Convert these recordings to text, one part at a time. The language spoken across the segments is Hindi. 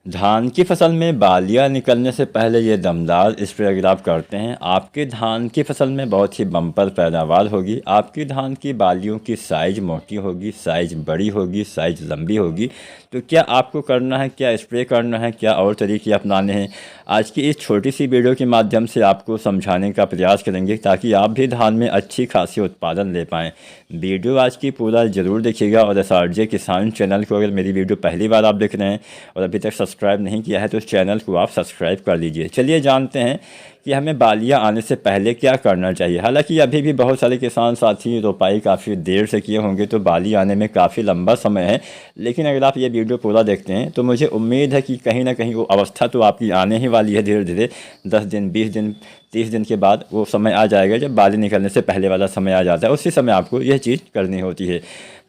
धान की फसल में बालियां निकलने से पहले ये दमदार स्प्रे अगर आप करते हैं, आपके धान की फसल में बहुत ही बम्पर पैदावार होगी। आपकी धान की बालियों की साइज़ मोटी होगी, साइज़ बड़ी होगी, साइज़ लंबी होगी। तो क्या आपको करना है, क्या स्प्रे करना है, क्या और तरीके अपनाने हैं, आज की इस छोटी सी वीडियो के माध्यम से आपको समझाने का प्रयास करेंगे, ताकि आप भी धान में अच्छी खासी उत्पादन ले पाएँ। वीडियो आज की पूरा ज़रूर देखिएगा और SRJ किसान चैनल को अगर मेरी वीडियो पहली बार आप देख रहे हैं और अभी तक सब्सक्राइब नहीं किया है तो इस चैनल को आप सब्सक्राइब कर लीजिए। चलिए जानते हैं कि हमें बालियां आने से पहले क्या करना चाहिए। हालांकि अभी भी बहुत सारे किसान साथी रोपाई काफ़ी देर से किए होंगे तो बाली आने में काफ़ी लंबा समय है, लेकिन अगर आप ये वीडियो पूरा देखते हैं तो मुझे उम्मीद है कि कहीं ना कहीं वो अवस्था तो आपकी आने ही वाली है। धीरे धीरे 10 दिन, 20 दिन, 30 दिन के बाद वो समय आ जाएगा जब बाली निकलने से पहले वाला समय आ जाता है। उसी समय आपको यह चीज़ करनी होती है।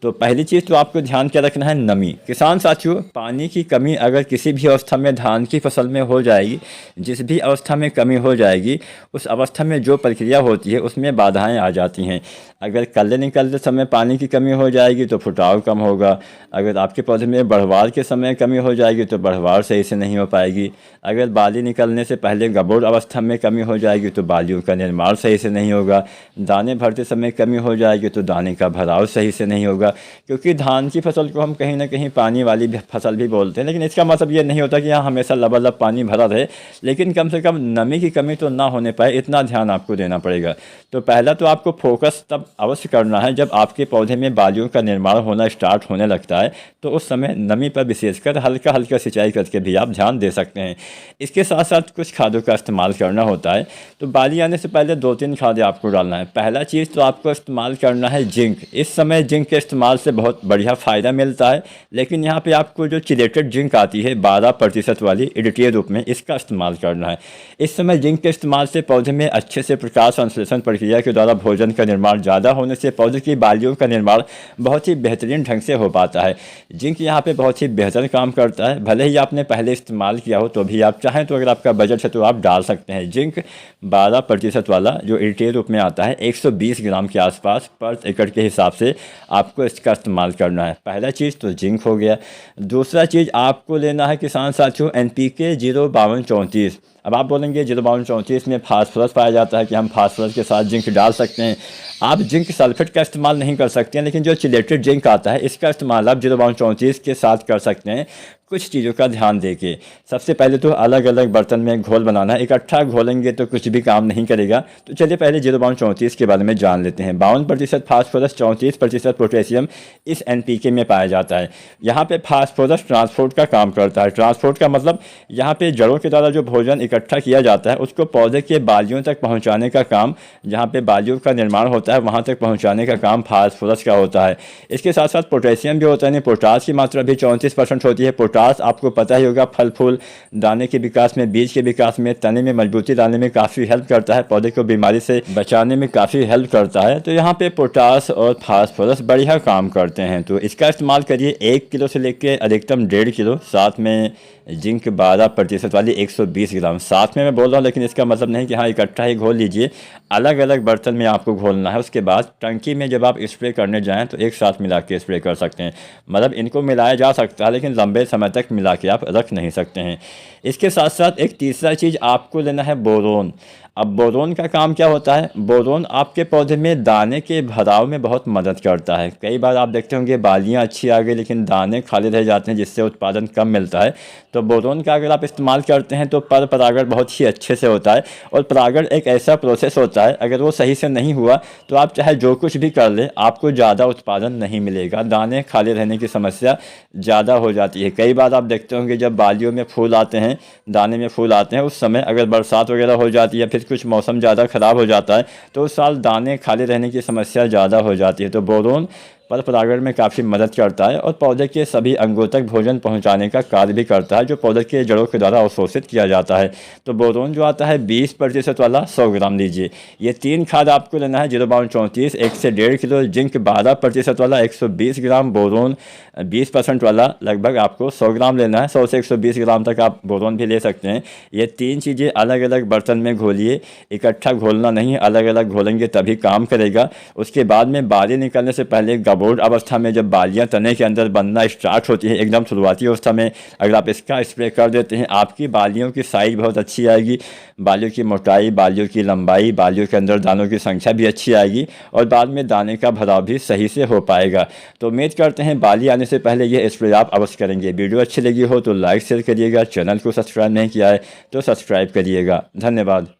तो पहली चीज़ तो आपको ध्यान क्या रखना है, नमी। किसान साथियों, पानी की कमी अगर किसी भी अवस्था में धान की फसल में हो जाएगी, जिस भी अवस्था में कमी हो जाएगी, उस अवस्था में जो प्रक्रिया होती है उसमें बाधाएं आ जाती हैं। अगर कल्ले निकलते समय पानी की कमी हो जाएगी तो फुटाव कम होगा। अगर आपके पौधे में बढ़वार के समय कमी हो जाएगी तो बढ़वार सही से नहीं हो पाएगी। अगर बाली निकलने से पहले गबोड़ अवस्था में कमी हो जाएगी तो बालियों का निर्माण सही से नहीं होगा। दाने भरते समय कमी हो जाएगी तो दाने का भराव सही से नहीं होगा। क्योंकि धान की फसल को हम कहीं ना कहीं पानी वाली फसल भी बोलते हैं, लेकिन इसका मतलब ये नहीं होता कि यहाँ हमेशा लबालब पानी भरा रहे, लेकिन कम से कम नमी की कमी तो ना होने पाए, इतना ध्यान आपको देना पड़ेगा। तो पहला तो आपको फोकस तब अवश्य करना है जब आपके पौधे में बालियों का निर्माण होना स्टार्ट होने लगता है, तो उस समय नमी पर विशेषकर हल्का हल्का सिंचाई करके भी आप ध्यान दे सकते हैं। इसके साथ साथ कुछ खादों का इस्तेमाल करना होता है। तो बाली आने से पहले 2-3 खादें आपको डालना है। पहला चीज़ तो आपको इस्तेमाल करना है जिंक। इस समय जिंक के इस्तेमाल से बहुत बढ़िया फ़ायदा मिलता है, लेकिन यहाँ पे आपको जो चिलेटेड जिंक आती है 12% वाली एडिटिव रूप में, इसका इस्तेमाल करना है। इस समय जिंक के इस्तेमाल से पौधे में अच्छे से प्रकाश संश्लेषण प्रक्रिया के द्वारा भोजन का निर्माण ज़्यादा होने से पौधे की बालियों का निर्माण बहुत ही बेहतरीन ढंग से हो पाता है। जिंक यहाँ पे बहुत ही बेहतर काम करता है। भले ही आपने पहले इस्तेमाल किया हो तो भी आप चाहें तो अगर आपका बजट है तो आप डाल सकते हैं। जिंक 12% वाला जो एडिटिव रूप में आता है 120 ग्राम के आसपास पर एकड़ के हिसाब से आपको इसका इस्तेमाल करना है। पहला चीज़ तो जिंक हो गया। दूसरा चीज़ आपको लेना है किसान साथियों NPK 05234। अब आप बोलेंगे 05234 में फास्फोरस पाया जाता है कि हम फास्फोरस के साथ जिंक डाल सकते हैं। आप जिंक सल्फेट का इस्तेमाल नहीं कर सकते हैं, लेकिन जो चिलेटेड जिंक आता है इसका इस्तेमाल आप 05234 के साथ कर सकते हैं। कुछ चीज़ों का ध्यान देके सबसे पहले तो अलग अलग बर्तन में घोल बनाना है। इकट्ठा घोलेंगे तो कुछ भी काम नहीं करेगा। तो चलिए पहले 05234 के बारे में जान लेते हैं। 52% फास्फोरस, 34% पोटेशियम इस NPK में पाया जाता है। यहाँ पे फास्फोरस ट्रांसपोर्ट का काम करता है। ट्रांसपोर्ट का मतलब यहाँ पे जड़ों के द्वारा जो भोजन इकट्ठा किया जाता है उसको पौधे के बालियों तक पहुँचाने का काम, जहाँ पे बालियों का निर्माण होता है वहाँ तक पहुँचाने का काम फास्फोरस का होता है। इसके साथ साथ पोटेशियम भी होता है। पोटास की मात्रा भी 34% होती है। पोटास आपको पता ही होगा फल फूल दाने के विकास में, बीज के विकास में, तने में मजबूती लाने में काफ़ी हेल्प करता है, पौधे को बीमारी से बचाने में काफ़ी हेल्प करता है। तो यहाँ पे पोटास और फास्फोरस बढ़िया काम करते हैं। तो इसका इस्तेमाल करिए 1 किलो से लेकर अधिकतम 1.5 किलो। साथ में जिंक 12% वाली 120 ग्राम साथ में मैं बोल रहा हूँ, लेकिन इसका मतलब नहीं कि हाँ इकट्ठा ही घोल लीजिए। अलग अलग बर्तन में आपको घोलना है। उसके बाद टंकी में जब आप स्प्रे करने जाएँ तो एक साथ मिला के स्प्रे कर सकते हैं। मतलब इनको मिलाया जा सकता है, लेकिन लंबे समय तक मिला के आप रख नहीं सकते हैं। इसके साथ साथ एक तीसरा चीज़ आपको लेना है बोरोन। अब बोरोन का काम क्या होता है? बोरोन आपके पौधे में दाने के भराव में बहुत मदद करता है। कई बार आप देखते होंगे बालियां अच्छी आ गई लेकिन दाने खाली रह जाते हैं, जिससे उत्पादन कम मिलता है। तो बोरोन का अगर आप इस्तेमाल करते हैं तो पर परागण बहुत ही अच्छे से होता है। और परागण एक ऐसा प्रोसेस होता है, अगर वो सही से नहीं हुआ तो आप चाहे जो कुछ भी कर ले आपको ज़्यादा उत्पादन नहीं मिलेगा। दाने खाली रहने की समस्या ज़्यादा हो जाती है। कई बार आप देखते होंगे जब बालियों में फूल आते हैं, दाने में फूल आते हैं, उस समय अगर बरसात वगैरह हो जाती है, फिर कुछ मौसम ज़्यादा ख़राब हो जाता है तो उस साल दाने खाली रहने की समस्या ज़्यादा हो जाती है। तो बोरोन पर परागण में काफ़ी मदद करता है और पौधे के सभी अंगों तक भोजन पहुंचाने का कार्य भी करता है, जो पौधे के जड़ों के द्वारा अवशोषित किया जाता है। तो बोरोन जो आता है 20% वाला 100 ग्राम लीजिए। ये 3 खाद आपको लेना है। 05234 1 से 1.5 किलो, जिंक 12% वाला 120 ग्राम, बोरोन 20% वाला लगभग आपको 100 ग्राम लेना है। 100 से 120 ग्राम तक आप बोरोन भी ले सकते हैं। ये 3 चीज़ें अलग अलग बर्तन में घोलिए। इकट्ठा घोलना नहीं, अलग अलग घोलेंगे तभी काम करेगा। उसके बाद में बाली निकलने से पहले अबोर्ड अवस्था में जब बालियाँ तने के अंदर बनना स्टार्ट होती है, एकदम शुरुआती अवस्था में अगर आप इसका स्प्रे कर देते हैं, आपकी बालियों की साइज़ बहुत अच्छी आएगी, बालियों की मोटाई, बालियों की लंबाई, बालियों के अंदर दानों की संख्या भी अच्छी आएगी और बाद में दाने का भराव भी सही से हो पाएगा। तो उम्मीद करते हैं बाली आने से पहले यह स्प्रे आप अवश्य करेंगे। वीडियो अच्छी लगी हो तो लाइक शेयर करिएगा, चैनल को सब्सक्राइब नहीं किया है तो सब्सक्राइब करिएगा। धन्यवाद।